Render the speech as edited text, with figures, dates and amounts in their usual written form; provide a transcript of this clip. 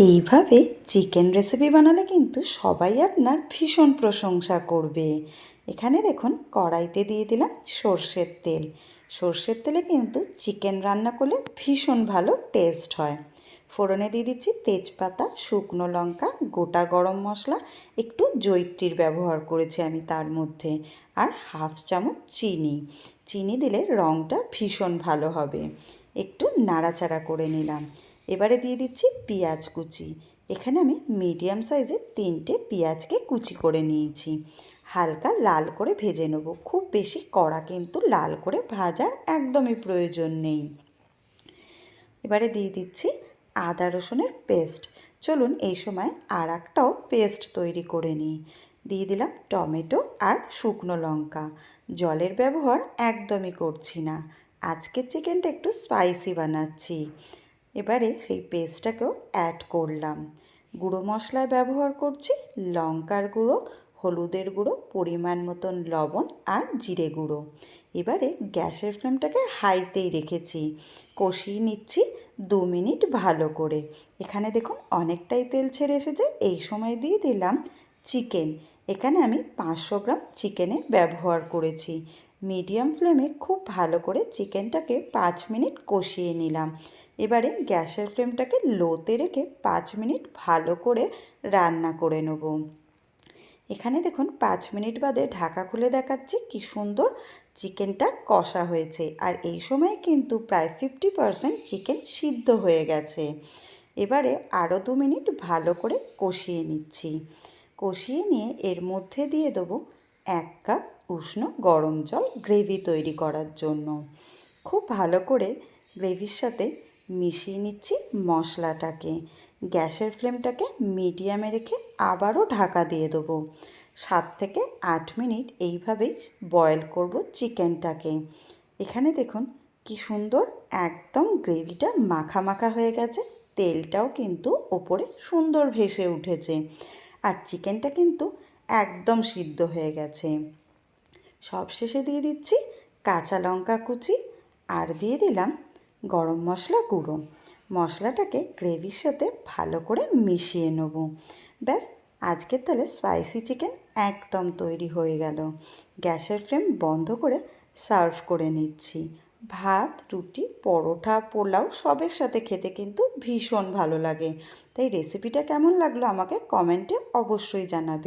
এইভাবে chicken recipe বানালে কিন্তু সবাই আপনার ভীষণ প্রশংসা করবে। এখানে দেখুন কড়াইতে দিয়ে দিলাম সর্ষের তেল। সর্ষের তেলে কিন্তু চিকেন রান্না করলে ভীষণ ভালো টেস্ট হয়। ফোড়নে দিয়ে দিচ্ছি তেজপাতা, শুকনো লঙ্কা, গোটা গরম মশলা, একটু জয়িত্রীর ব্যবহার করেছি আমি তার মধ্যে, আর হাফ চামচ চিনি। চিনি দিলে রঙটা ভীষণ ভালো হবে। একটু নাড়াচাড়া করে নিলাম। এবারে দিয়ে দিচ্ছি পেঁয়াজ কুচি। এখানে আমি মিডিয়াম সাইজের 3টে পেঁয়াজকে কুচি করে নিয়েছি। হালকা লাল করে ভেজে নেব, খুব বেশি কড়া কিন্তু লাল করে ভাজার একদমই প্রয়োজন নেই। এবারে দিয়ে দিচ্ছি আদা রসুনের পেস্ট। চলুন এই সময় আর একটাও পেস্ট তৈরি করে নিই। দিয়ে দিলাম টমেটো আর শুকনো লঙ্কা। জলের ব্যবহার একদমই করছি না, আজকে চিকেনটা একটু স্পাইসি বানাচ্ছি। এবারে সেই পেস্টটাকেও অ্যাড করলাম। গুঁড়ো মশলায় ব্যবহার করছি লঙ্কার গুঁড়ো, হলুদের গুঁড়ো, পরিমাণ মতন লবণ আর জিরে গুঁড়ো। এবারে গ্যাসের ফ্লেমটাকে হাইতেই রেখেছি, কষিয়ে নিচ্ছি 2 মিনিট ভালো করে। এখানে দেখুন অনেকটাই তেল ছেড়ে এসেছে। এই সময় দিয়ে দিলাম চিকেন। এখানে আমি 500 গ্রাম চিকেনের ব্যবহার করেছি। মিডিয়াম ফ্লেমে খুব ভালো করে চিকেনটাকে 5 মিনিট কষিয়ে নিলাম। এবারে গ্যাসের ফ্লেমটাকে লোতে রেখে 5 মিনিট ভালো করে রান্না করে নেব। এখানে দেখুন 5 মিনিট বাদে ঢাকা খুলে দেখাচ্ছি কি সুন্দর চিকেনটা কষা হয়েছে। আর এই সময় কিন্তু প্রায় 50% চিকেন সিদ্ধ হয়ে গেছে। এবারে আরও 2 মিনিট ভালো করে কষিয়ে নিচ্ছি। কষিয়ে নিয়ে এর মধ্যে দিয়ে দেবো 1 কাপ উষ্ণ গরম জল গ্রেভি তৈরি করার জন্য। খুব ভালো করে গ্রেভির সাথে মিশিয়ে নিচ্ছি মশলাটাকে। গ্যাসের ফ্লেমটাকে মিডিয়ামে রেখে আবারও ঢাকা দিয়ে দেবো। 7 থেকে 8 মিনিট এইভাবেই বয়েল করব চিকেনটাকে। এখানে দেখুন কি সুন্দর একদম গ্রেভিটা মাখা মাখা হয়ে গেছে। তেলটাও কিন্তু ওপরে সুন্দর ভেসে উঠেছে, আর চিকেনটা কিন্তু একদম সিদ্ধ হয়ে গেছে। সবশেষে দিয়ে দিচ্ছি কাঁচা লঙ্কা কুচি আর দিয়ে দিলাম গরম মশলা গুঁড়ো। মশলাটাকে গ্রেভির সাথে ভালো করে মিশিয়ে নেব। ব্যাস, আজকের তাহলে স্পাইসি চিকেন একদম তৈরি হয়ে গেল। গ্যাসের ফ্লেম বন্ধ করে সার্ভ করে নিচ্ছি। ভাত, রুটি, পরোটা, পোলাও সবের সাথে খেতে কিন্তু ভীষণ ভালো লাগে। তাই রেসিপিটা কেমন লাগলো আমাকে কমেন্টে অবশ্যই জানাবে।